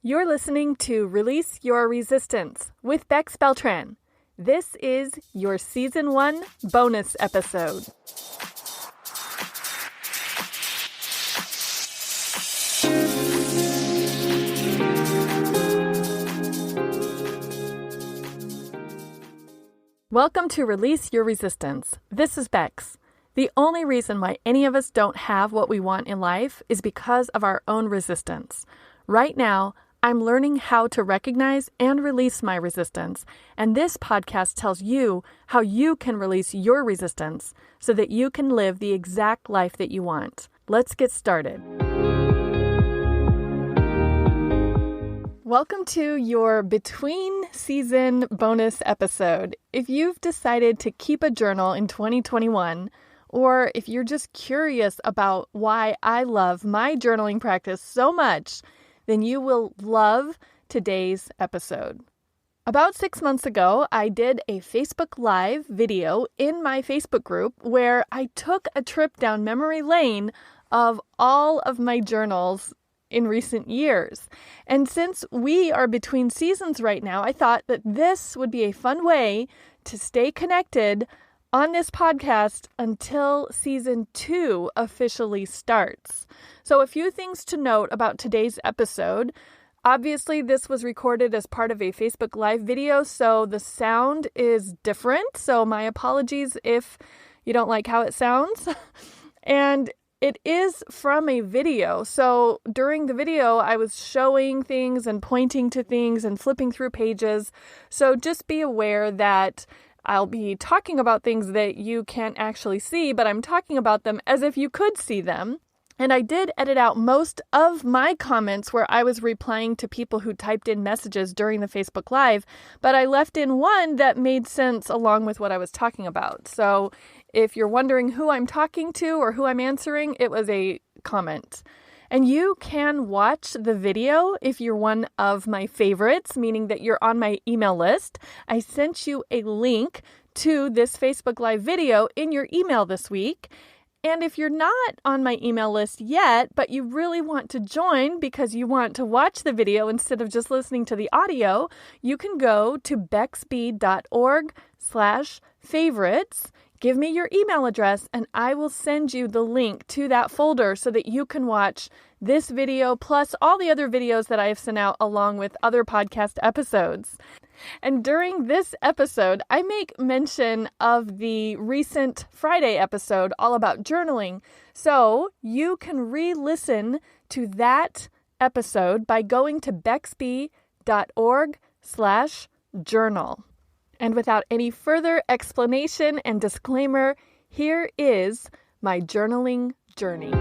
You're listening to Release Your Resistance with Bex Beltran. This is your Season 1 bonus episode. Welcome to Release Your Resistance. This is Bex. The only reason why any of us don't have what we want in life is because of our own resistance. Right now, I'm learning how to recognize and release my resistance, and this podcast tells you how you can release your resistance so that you can live the exact life that you want. Let's get started. Welcome to your between season bonus episode. If you've decided to keep a journal in 2021, or if you're just curious about why I love my journaling practice so much, then you will love today's episode. About 6 months ago, I did a Facebook Live video in my Facebook group where I took a trip down memory lane of all of my journals in recent years. And since we are between seasons right now, I thought that this would be a fun way to stay connected on this podcast until season 2 officially starts. So a few things to note about today's episode. Obviously, this was recorded as part of a Facebook Live video, so the sound is different. So my apologies if you don't like how it sounds. And it is from a video. So during the video, I was showing things and pointing to things and flipping through pages. So just be aware that I'll be talking about things that you can't actually see, but I'm talking about them as if you could see them. And I did edit out most of my comments where I was replying to people who typed in messages during the Facebook Live, but I left in one that made sense along with what I was talking about. So if you're wondering who I'm talking to or who I'm answering, it was a comment. And you can watch the video if you're one of my favorites, meaning that you're on my email list. I sent you a link to this Facebook Live video in your email this week. And if you're not on my email list yet, but you really want to join because you want to watch the video instead of just listening to the audio, you can go to bexb.org/favorites. Give me your email address and I will send you the link to that folder so that you can watch this video plus all the other videos that I have sent out along with other podcast episodes. And during this episode, I make mention of the recent Friday episode all about journaling. So you can re-listen to that episode by going to bexb.org/journal. And without any further explanation and disclaimer, here is my journaling journey.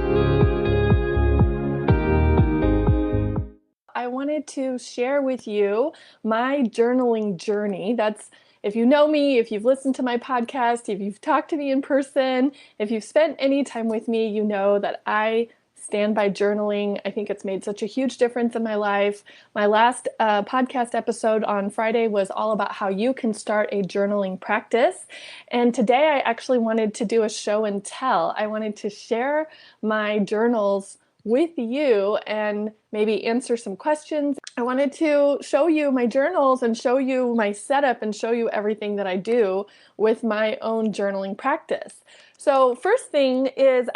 I wanted to share with you my journaling journey. That's, if you know me, if you've listened to my podcast, if you've talked to me in person, if you've spent any time with me, you know that I stand by journaling. I think it's made such a huge difference in my life. My last podcast episode on Friday was all about how you can start a journaling practice. And today I actually wanted to do a show and tell. I wanted to share my journals with you and maybe answer some questions. I wanted to show you my journals and show you my setup and show you everything that I do with my own journaling practice. So first thing is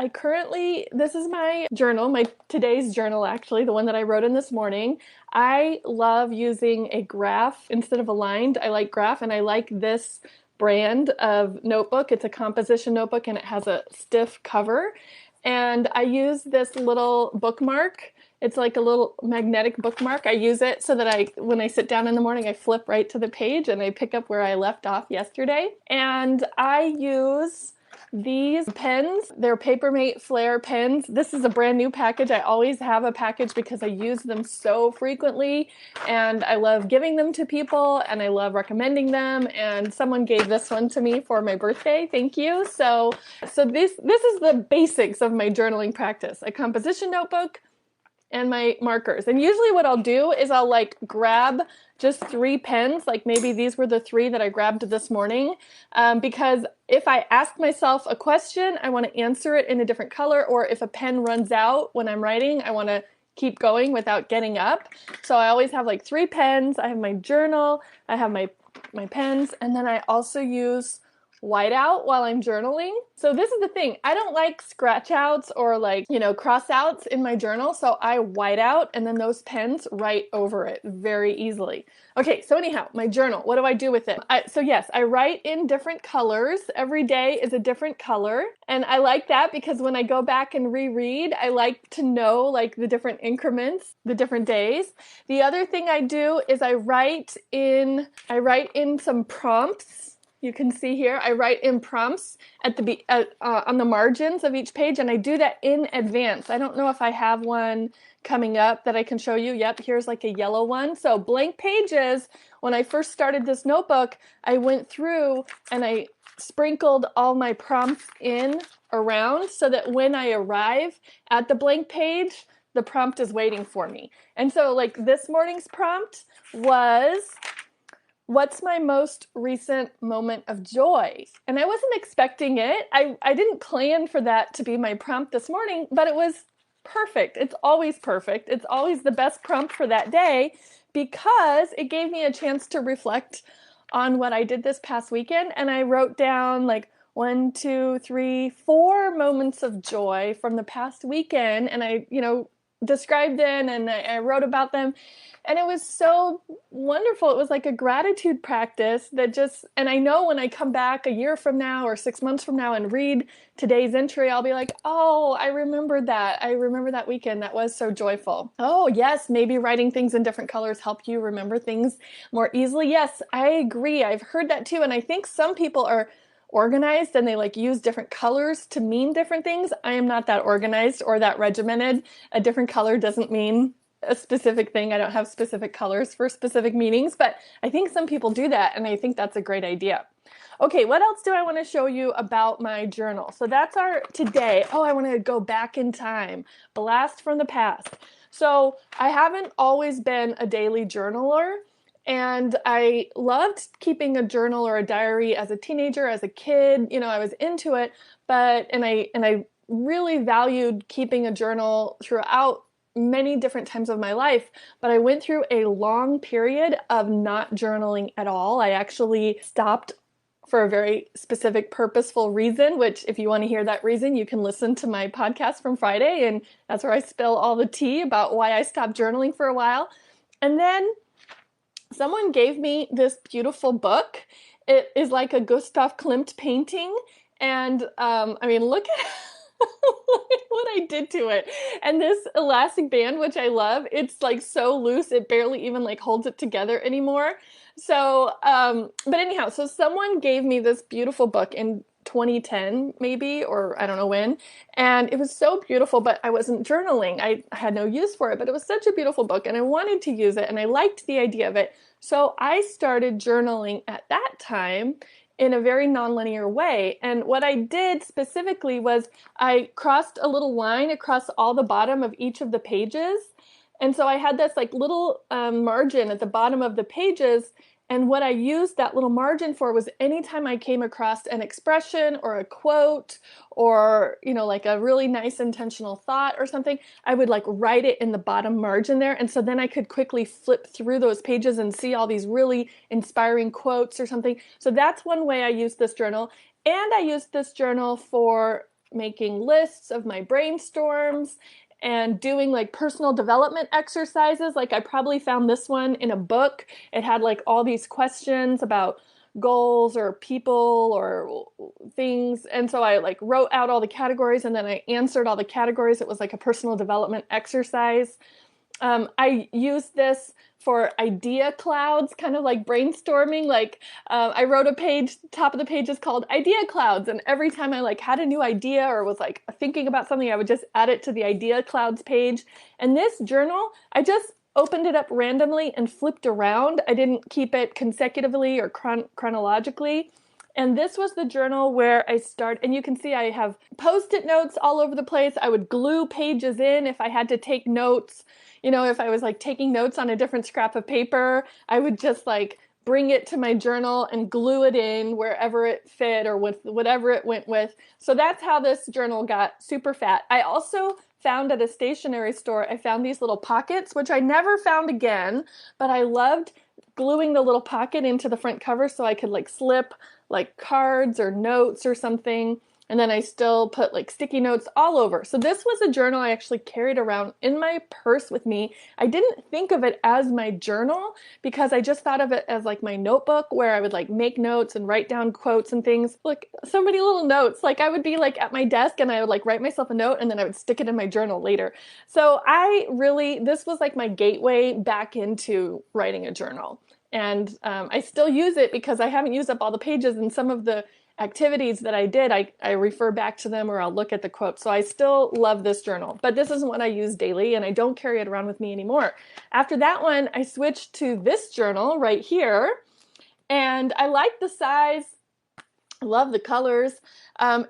this is my journal, today's journal actually, the one that I wrote in this morning. I love using a graph instead of a lined. I like graph and I like this brand of notebook. It's a composition notebook and it has a stiff cover. And I use this little bookmark. It's like a little magnetic bookmark. I use it so that when I sit down in the morning, I flip right to the page and I pick up where I left off yesterday. And I use these pens. They're Papermate Flair pens. This is a brand new package. I always have a package because I use them so frequently and I love giving them to people and I love recommending them, and someone gave this one to me for my birthday. Thank you. So this is the basics of my journaling practice. A composition notebook and my markers. And usually what I'll do is I'll grab just 3 pens, maybe these were the 3 that I grabbed this morning, because if I ask myself a question, I want to answer it in a different color, or if a pen runs out when I'm writing, I want to keep going without getting up. So I always have like 3 pens. I have my journal, I have my pens, and then I also use whiteout while I'm journaling. So this is the thing. I don't like scratch outs or like, cross outs in my journal. So I white out and then those pens write over it very easily. Okay, so anyhow, my journal, what do I do with it? So yes, I write in different colors. Every day is a different color. And I like that because when I go back and reread, I like to know like the different increments, the different days. The other thing I do is I write in some prompts. You can see here, I write in prompts on the margins of each page, and I do that in advance. I don't know if I have one coming up that I can show you. Yep, here's like a yellow one. So blank pages, when I first started this notebook, I went through and I sprinkled all my prompts in around so that when I arrive at the blank page, the prompt is waiting for me. And so like this morning's prompt was, what's my most recent moment of joy? And I wasn't expecting it. I didn't plan for that to be my prompt this morning, but it was perfect. It's always perfect. It's always the best prompt for that day because it gave me a chance to reflect on what I did this past weekend. And I wrote down like 1, 2, 3, 4 moments of joy from the past weekend. And I, described them and I wrote about them. And it was so wonderful. It was like a gratitude practice and I know when I come back a year from now or 6 months from now and read today's entry, I'll be like, oh, I remembered that. I remember that weekend. That was so joyful. Oh, yes, maybe writing things in different colors help you remember things more easily. Yes, I agree. I've heard that too. And I think some people are organized and they like use different colors to mean different things. I am not that organized or that regimented. A different color doesn't mean a specific thing. I don't have specific colors for specific meanings, but I think some people do that, and I think that's a great idea. Okay, what else do I want to show you about my journal? So that's our today. Oh, I want to go back in time. Blast from the past. So I haven't always been a daily journaler, and I loved keeping a journal or a diary as a teenager, as a kid. I was into it, and I really valued keeping a journal throughout many different times of my life, but I went through a long period of not journaling at all. I actually stopped for a very specific, purposeful reason, which if you want to hear that reason, you can listen to my podcast from Friday, and that's where I spill all the tea about why I stopped journaling for a while. And then someone gave me this beautiful book. It is like a Gustav Klimt painting, and look at what I did to it. And this elastic band, which I love, it's like so loose, it barely even like holds it together anymore. So, but anyhow, so someone gave me this beautiful book in 2010 maybe, or I don't know when, and it was so beautiful, but I wasn't journaling. I had no use for it, but it was such a beautiful book and I wanted to use it and I liked the idea of it. So I started journaling at that time in a very nonlinear way. And what I did specifically was I crossed a little line across all the bottom of each of the pages. And so I had this like little margin at the bottom of the pages. And what I used that little margin for was anytime I came across an expression or a quote or, like a really nice intentional thought or something, I would like write it in the bottom margin there. And so then I could quickly flip through those pages and see all these really inspiring quotes or something. So that's one way I use this journal. And I used this journal for making lists of my brainstorms and doing like personal development exercises. Like I probably found this one in a book. It had like all these questions about goals or people or things. And so I like wrote out all the categories and then I answered all the categories. It was like a personal development exercise. I used this for idea clouds, kind of like brainstorming. Like I wrote a page, top of the page is called idea clouds. And every time I like had a new idea or was like thinking about something, I would just add it to the idea clouds page. And this journal, I just opened it up randomly and flipped around. I didn't keep it consecutively or chronologically. And this was the journal where I start, and you can see I have Post-it notes all over the place. I would glue pages in if I had to take notes. If I was like taking notes on a different scrap of paper, I would just like bring it to my journal and glue it in wherever it fit or with whatever it went with. So that's how this journal got super fat. I also found at a stationery store, I found these little pockets, which I never found again, but I loved gluing the little pocket into the front cover so I could like slip like cards or notes or something. And then I still put like sticky notes all over. So this was a journal I actually carried around in my purse with me. I didn't think of it as my journal because I just thought of it as like my notebook where I would like make notes and write down quotes and things. Like so many little notes. Like I would be like at my desk and I would like write myself a note and then I would stick it in my journal later. So this was like my gateway back into writing a journal. And I still use it because I haven't used up all the pages, and some of the activities that I did, I refer back to them or I'll look at the quotes. So I still love this journal, but this isn't what I use daily and I don't carry it around with me anymore. After that one, I switched to this journal right here, and I like the size. I love the colors. And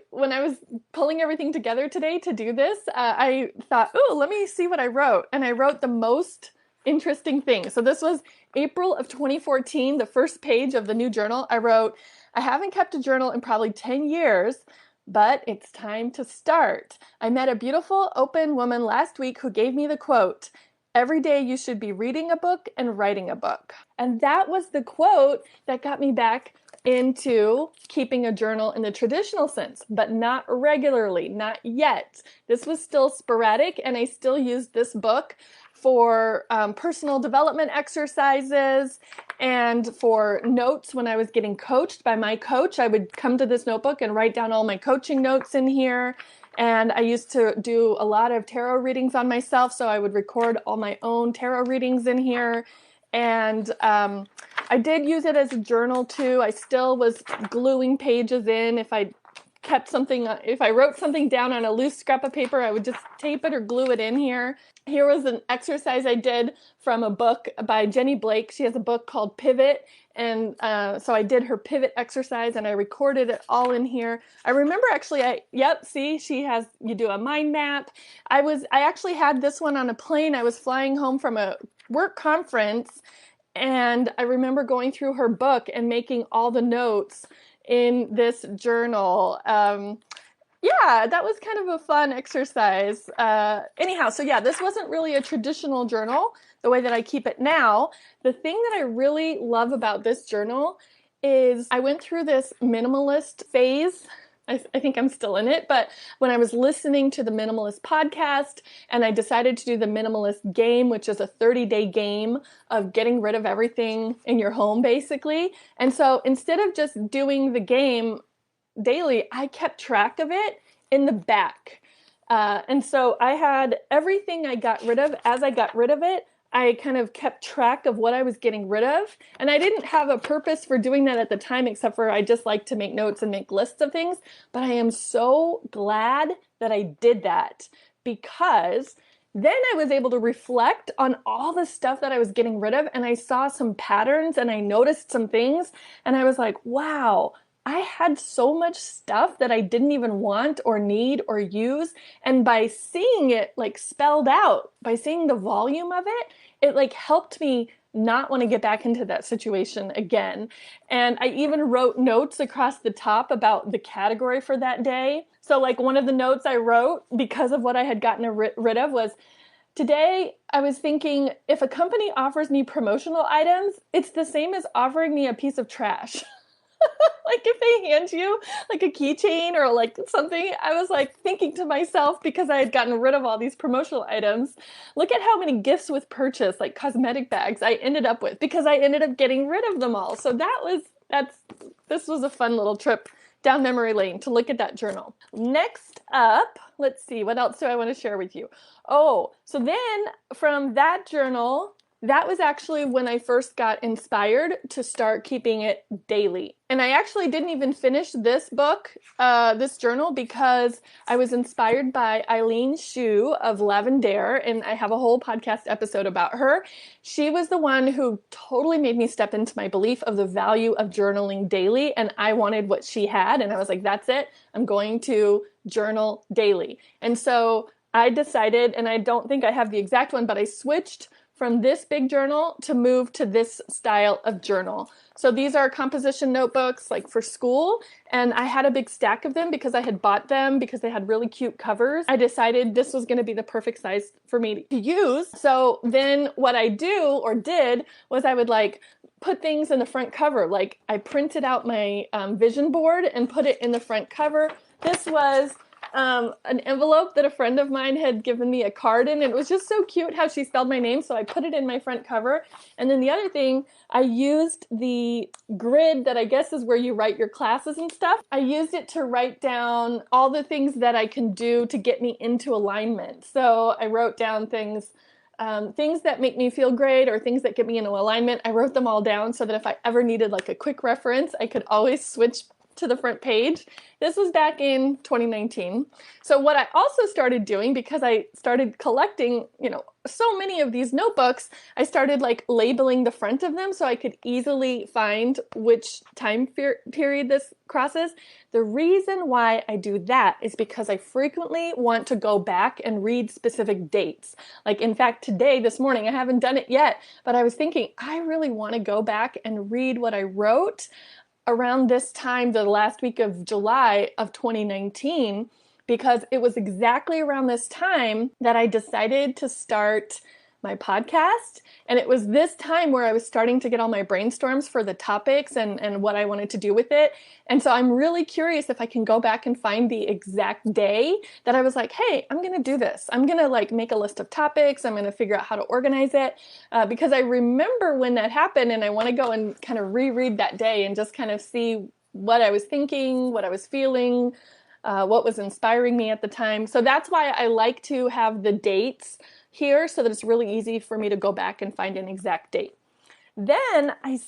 when I was pulling everything together today to do this, I thought, oh, let me see what I wrote. And I wrote the most interesting thing. So this was April of 2014, the first page of the new journal. I wrote, I haven't kept a journal in probably 10 years, but it's time to start. I met a beautiful, open woman last week who gave me the quote, every day you should be reading a book and writing a book. And that was the quote that got me back into keeping a journal in the traditional sense, but not regularly, not yet. This was still sporadic, and I still used this book for personal development exercises and for notes when I was getting coached by my coach. I would come to this notebook and write down all my coaching notes in here. And I used to do a lot of tarot readings on myself, so I would record all my own tarot readings in here. And I did use it as a journal too. I still was gluing pages in. If I wrote something down on a loose scrap of paper, I would just tape it or glue it in here. Here was an exercise I did from a book by Jenny Blake. She has a book called Pivot. And so I did her pivot exercise and I recorded it all in here. I remember actually, you do a mind map. I actually had this one on a plane. I was flying home from a work conference, and I remember going through her book and making all the notes in this journal. Yeah, that was kind of a fun exercise. Anyhow, so yeah, this wasn't really a traditional journal the way that I keep it now. The thing that I really love about this journal is I went through this minimalist phase. I think I'm still in it, but when I was listening to the Minimalist podcast and I decided to do the Minimalist game, which is a 30-day game of getting rid of everything in your home, basically. And so instead of just doing the game daily, I kept track of it in the back. And so I had everything I got rid of. As I got rid of it, I kind of kept track of what I was getting rid of. And I didn't have a purpose for doing that at the time, except for I just like to make notes and make lists of things. But I am so glad that I did that, because then I was able to reflect on all the stuff that I was getting rid of. And I saw some patterns and I noticed some things. And I was like, wow, I had so much stuff that I didn't even want or need or use. And by seeing it like spelled out, by seeing the volume of it, it like helped me not want to get back into that situation again. And I even wrote notes across the top about the category for that day. So like one of the notes I wrote because of what I had gotten rid of was, today I was thinking, if a company offers me promotional items, it's the same as offering me a piece of trash. Like if they hand you like a keychain or like something, I was like thinking to myself, because I had gotten rid of all these promotional items, look at how many gifts with purchase, like cosmetic bags, I ended up with, because I ended up getting rid of them all. So this was a fun little trip down memory lane to look at that journal. Next up, let's see, what else do I want to share with you? Oh, so then from that journal, that was actually when I first got inspired to start keeping it daily. And I actually didn't even finish this book, this journal, because I was inspired by Eileen Shu of Lavendaire, and I have a whole podcast episode about her. She was the one who totally made me step into my belief of the value of journaling daily, and I wanted what she had, and I was like, that's it. I'm going to journal daily. And so I decided, and I don't think I have the exact one, but I switched from this big journal to move to this style of journal. So these are composition notebooks like for school, and I had a big stack of them because I had bought them because they had really cute covers. I decided this was going to be the perfect size for me to use. So then what I did was I would like put things in the front cover. Like I printed out my vision board and put it in the front cover. This was an envelope that a friend of mine had given me a card in. And it was just so cute how she spelled my name. So I put it in my front cover. And then the other thing, I used the grid that I guess is where you write your classes and stuff. I used it to write down all the things that I can do to get me into alignment. So I wrote down things that make me feel great or things that get me into alignment. I wrote them all down so that if I ever needed like a quick reference, I could always switch to the front page. This was back in 2019. So what I also started doing, because I started collecting, so many of these notebooks, I started like labeling the front of them so I could easily find which time period this crosses. The reason why I do that is because I frequently want to go back and read specific dates. Like in fact, this morning, I haven't done it yet, but I was thinking, I really want to go back and read what I wrote around this time, the last week of July of 2019, because it was exactly around this time that I decided to start my podcast. And it was this time where I was starting to get all my brainstorms for the topics and what I wanted to do with it. And so I'm really curious if I can go back and find the exact day that I was like, hey, I'm going to do this. I'm going to like make a list of topics. I'm going to figure out how to organize it because I remember when that happened and I want to go and kind of reread that day and just kind of see what I was thinking, what I was feeling, what was inspiring me at the time. So that's why I like to have the dates here so that it's really easy for me to go back and find an exact date. Then I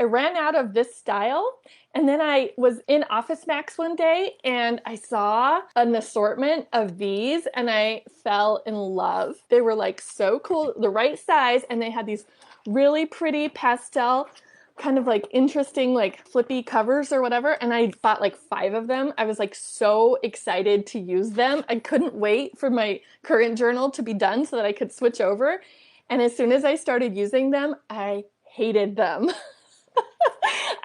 ran out of this style, and then I was in Office Max one day and I saw an assortment of these and I fell in love. They were like so cool, the right size, and they had these really pretty pastel kind of like interesting like flippy covers or whatever, and I bought like 5 of them. I was like so excited to use them. I couldn't wait for my current journal to be done so that I could switch over. And as soon as I started using them, I hated them.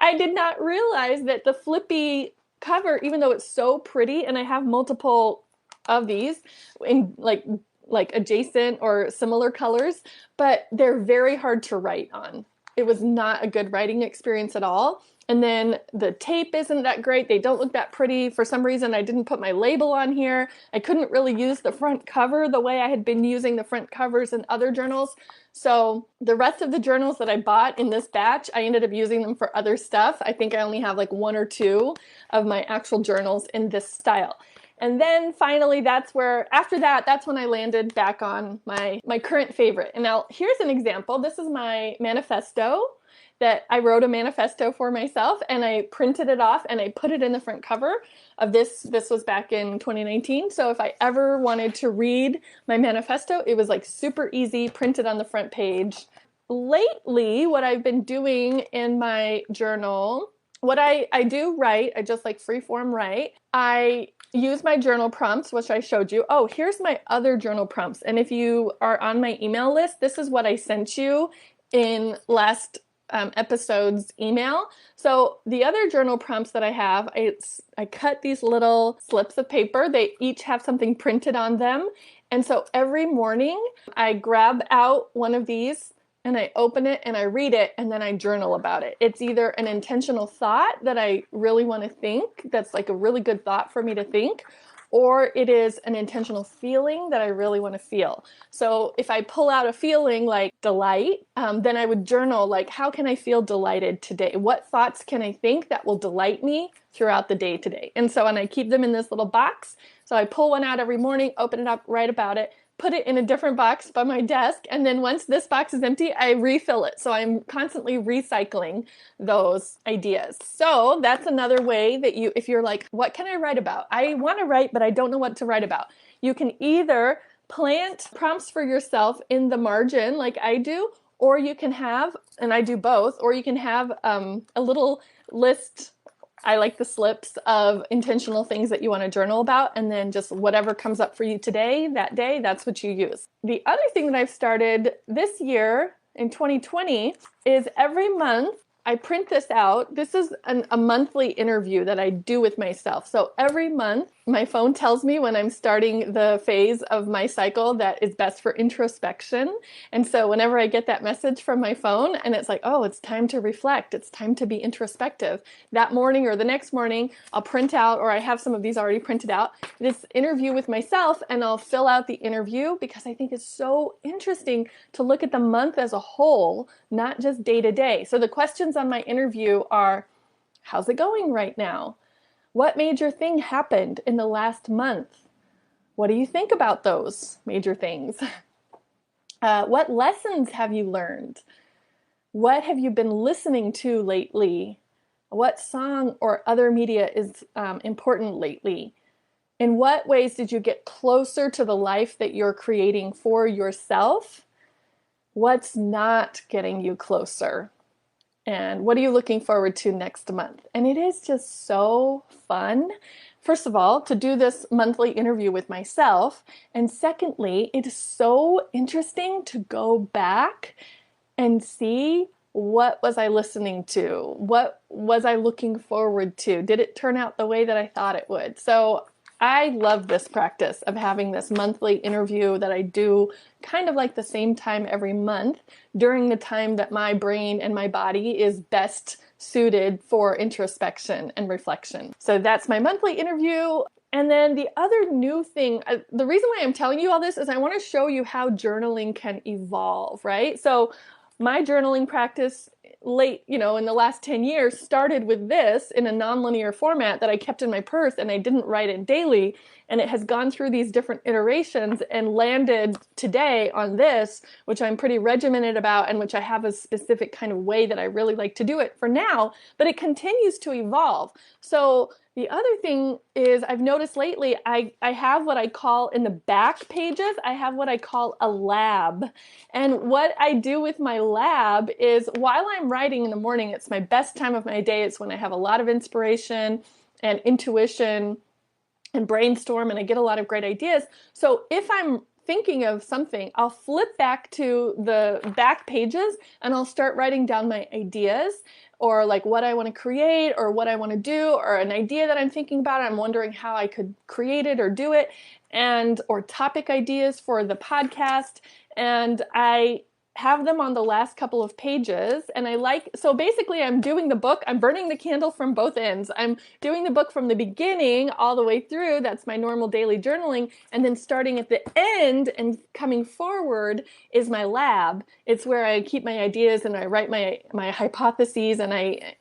I did not realize that the flippy cover, even though it's so pretty, and I have multiple of these in like adjacent or similar colors, but they're very hard to write on. It was not a good writing experience at all. And then the tape isn't that great. They don't look that pretty. For some reason, I didn't put my label on here. I couldn't really use the front cover the way I had been using the front covers in other journals. So the rest of the journals that I bought in this batch, I ended up using them for other stuff. I think I only have like 1 or 2 of my actual journals in this style. And then finally, that's when I landed back on my current favorite. And now here's an example. This is my manifesto that I wrote a manifesto for myself, and I printed it off and I put it in the front cover of this. This was back in 2019. So if I ever wanted to read my manifesto, it was like super easy, printed on the front page. Lately, what I've been doing in my journal, what I do write, I just like freeform write. I use my journal prompts, which I showed you. Oh, here's my other journal prompts. And if you are on my email list, this is what I sent you in last episode's email. So the other journal prompts that I have, I cut these little slips of paper. They each have something printed on them. And so every morning I grab out one of these and I open it and I read it and then I journal about it. It's either an intentional thought that I really want to think, that's like a really good thought for me to think, or it is an intentional feeling that I really want to feel. So if I pull out a feeling like delight, then I would journal like, how can I feel delighted today? What thoughts can I think that will delight me throughout the day today? And I keep them in this little box. So I pull one out every morning, open it up, write about it, put it in a different box by my desk, and then once this box is empty, I refill it. So I'm constantly recycling those ideas. So that's another way that if you're like, what can I write about? I want to write, but I don't know what to write about. You can either plant prompts for yourself in the margin like I do, or you can have, and I do both, or you can have a little list I like the slips of intentional things that you want to journal about, and then just whatever comes up for you today, that day, that's what you use. The other thing that I've started this year in 2020 is every month I print this out. This is a monthly interview that I do with myself. So every month, my phone tells me when I'm starting the phase of my cycle that is best for introspection. And so whenever I get that message from my phone and it's like, oh, it's time to reflect, it's time to be introspective, that morning or the next morning, I'll print out, or I have some of these already printed out, this interview with myself, and I'll fill out the interview because I think it's so interesting to look at the month as a whole, not just day to day. So the questions on my interview are, how's it going right now? What major thing happened in the last month? What do you think about those major things? What lessons have you learned? What have you been listening to lately? What song or other media is important lately? In what ways did you get closer to the life that you're creating for yourself? What's not getting you closer? And what are you looking forward to next month? And it is just so fun, first of all, to do this monthly interview with myself. And secondly, it is so interesting to go back and see, what was I listening to? What was I looking forward to? Did it turn out the way that I thought it would? So I love this practice of having this monthly interview that I do kind of like the same time every month during the time that my brain and my body is best suited for introspection and reflection. So that's my monthly interview. And then the other new thing, the reason why I'm telling you all this is I want to show you how journaling can evolve, right? So my journaling practice in the last 10 years started with this in a nonlinear format that I kept in my purse, and I didn't write it daily. And it has gone through these different iterations and landed today on this, which I'm pretty regimented about and which I have a specific kind of way that I really like to do it for now, but it continues to evolve. So the other thing is I've noticed lately, I have what I call in the back pages, I have what I call a lab. And what I do with my lab is while I'm writing in the morning, it's my best time of my day. It's when I have a lot of inspiration and intuition and brainstorm, and I get a lot of great ideas. So if I'm thinking of something, I'll flip back to the back pages and I'll start writing down my ideas, or like what I want to create or what I want to do, or an idea that I'm thinking about. I'm wondering how I could create it or do it, or topic ideas for the podcast. And I have them on the last couple of pages. And so basically I'm doing the book, I'm burning the candle from both ends. I'm doing the book from the beginning all the way through. That's my normal daily journaling. And then starting at the end and coming forward is my lab. It's where I keep my ideas and I write my hypotheses, and I,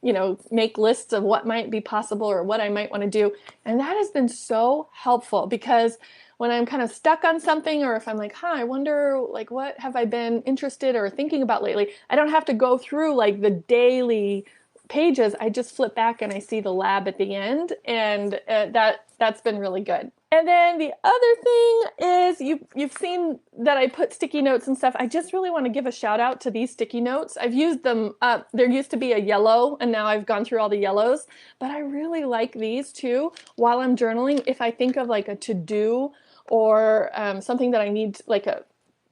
make lists of what might be possible or what I might want to do. And that has been so helpful, because when I'm kind of stuck on something, or if I'm like, I wonder, like, what have I been interested or thinking about lately? I don't have to go through like the daily pages. I just flip back and I see the lab at the end, and that's been really good. And then the other thing is you've seen that I put sticky notes and stuff. I just really want to give a shout out to these sticky notes. I've used them up. There used to be a yellow, and now I've gone through all the yellows, but I really like these too while I'm journaling. If I think of like a to-do or something that I need, like a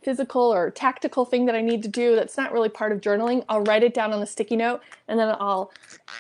physical or tactical thing that I need to do that's not really part of journaling, I'll write it down on the sticky note, and then I'll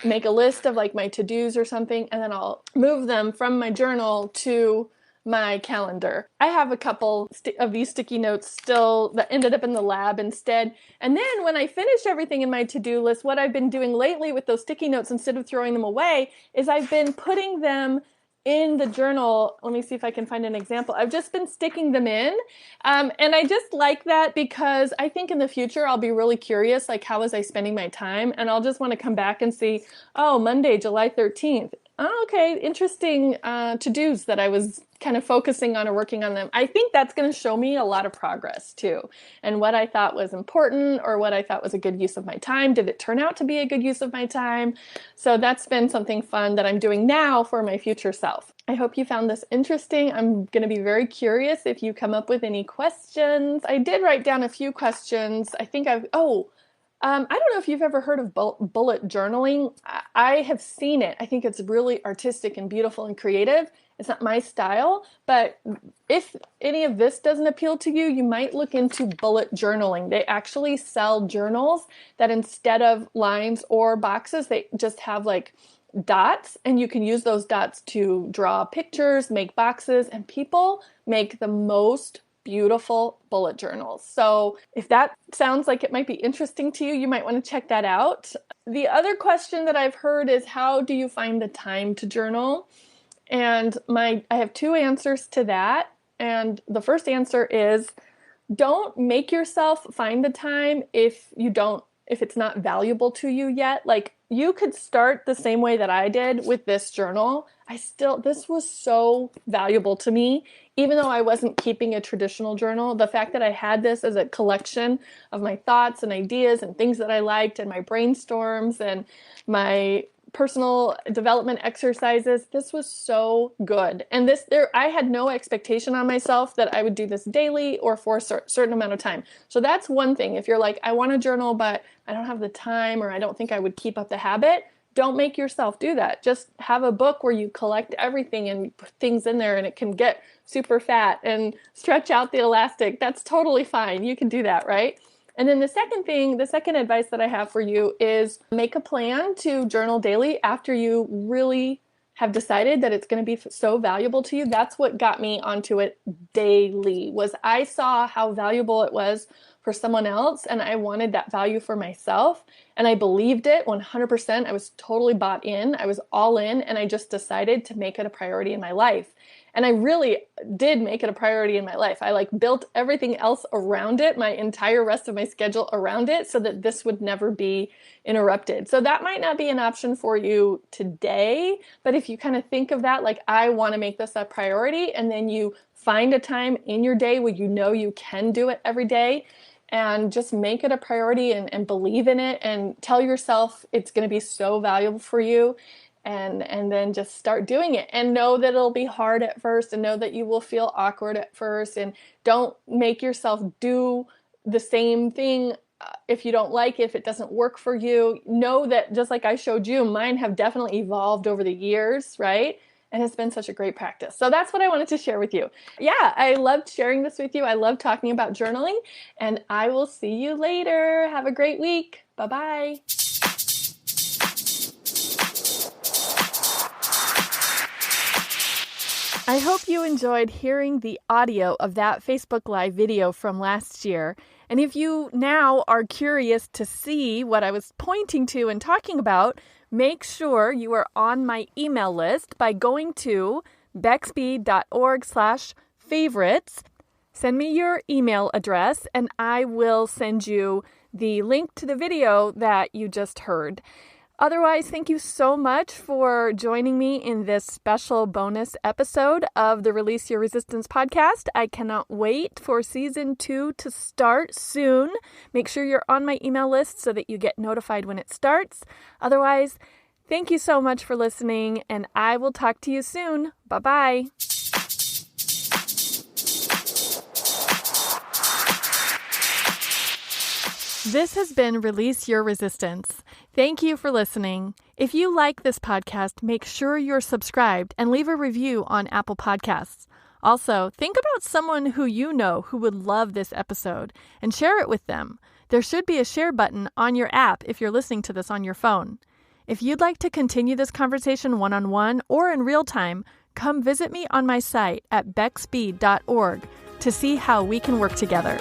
make a list of like my to-dos or something, and then I'll move them from my journal to my calendar. I have a couple of these sticky notes still that ended up in the lab instead. And then when I finish everything in my to-do list, what I've been doing lately with those sticky notes, instead of throwing them away, is I've been putting them in the journal. Let me see if I can find an example. I've just been sticking them in. And I just like that because I think in the future I'll be really curious, like, how was I spending my time? And I'll just want to come back and see, oh, Monday, July 13th. Oh, okay, interesting to-dos that I was kind of focusing on or working on them. I think that's going to show me a lot of progress too. And what I thought was important or what I thought was a good use of my time. Did it turn out to be a good use of my time? So that's been something fun that I'm doing now for my future self. I hope you found this interesting. I'm going to be very curious if you come up with any questions. I did write down a few questions. I think I don't know if you've ever heard of bullet journaling. I have seen it. I think it's really artistic and beautiful and creative. It's not my style, but if any of this doesn't appeal to you, you might look into bullet journaling. They actually sell journals that instead of lines or boxes, they just have like dots, and you can use those dots to draw pictures, make boxes, and people make the most beautiful bullet journals. So if that sounds like it might be interesting to you, you might want to check that out. The other question that I've heard is, how do you find the time to journal? And I have two answers to that. And the first answer is, don't make yourself find the time if it's not valuable to you yet. Like, you could start the same way that I did with this journal. This was so valuable to me, even though I wasn't keeping a traditional journal. The fact that I had this as a collection of my thoughts and ideas and things that I liked, and my brainstorms and my personal development exercises, this was so good. And I had no expectation on myself that I would do this daily or for a certain amount of time. So that's one thing. If you're like, I want to journal, but I don't have the time, or I don't think I would keep up the habit, don't make yourself do that. Just have a book where you collect everything and put things in there, and it can get super fat and stretch out the elastic. That's totally fine. You can do that, right? And then the second advice that I have for you is make a plan to journal daily after you really have decided that it's going to be so valuable to you. That's what got me onto it daily, was I saw how valuable it was for someone else, and I wanted that value for myself, and I believed it 100%. I was totally bought in. I was all in, and I just decided to make it a priority in my life. And I really did make it a priority in my life. I built everything else around it, my entire rest of my schedule around it, so that this would never be interrupted. So that might not be an option for you today, but if you kind of think of that, like, I want to make this a priority, and then you find a time in your day where you know you can do it every day, and just make it a priority and believe in it, and tell yourself it's going to be so valuable for you. And then just start doing it, and know that it'll be hard at first, and know that you will feel awkward at first, and don't make yourself do the same thing if you don't like it, if it doesn't work for you. Know that, just like I showed you, mine have definitely evolved over the years, right? And it's been such a great practice. So that's what I wanted to share with you. Yeah, I loved sharing this with you. I love talking about journaling, and I will see you later. Have a great week. Bye-bye. I hope you enjoyed hearing the audio of that Facebook Live video from last year. And if you now are curious to see what I was pointing to and talking about, make sure you are on my email list by going to bexb.org/favorites. Send me your email address, and I will send you the link to the video that you just heard. Otherwise, thank you so much for joining me in this special bonus episode of the Release Your Resistance podcast. I cannot wait for season 2 to start soon. Make sure you're on my email list so that you get notified when it starts. Otherwise, thank you so much for listening, and I will talk to you soon. Bye-bye. This has been Release Your Resistance. Thank you for listening. If you like this podcast, make sure you're subscribed and leave a review on Apple Podcasts. Also, think about someone who you know who would love this episode and share it with them. There should be a share button on your app if you're listening to this on your phone. If you'd like to continue this conversation one-on-one or in real time, come visit me on my site at bexb.org to see how we can work together.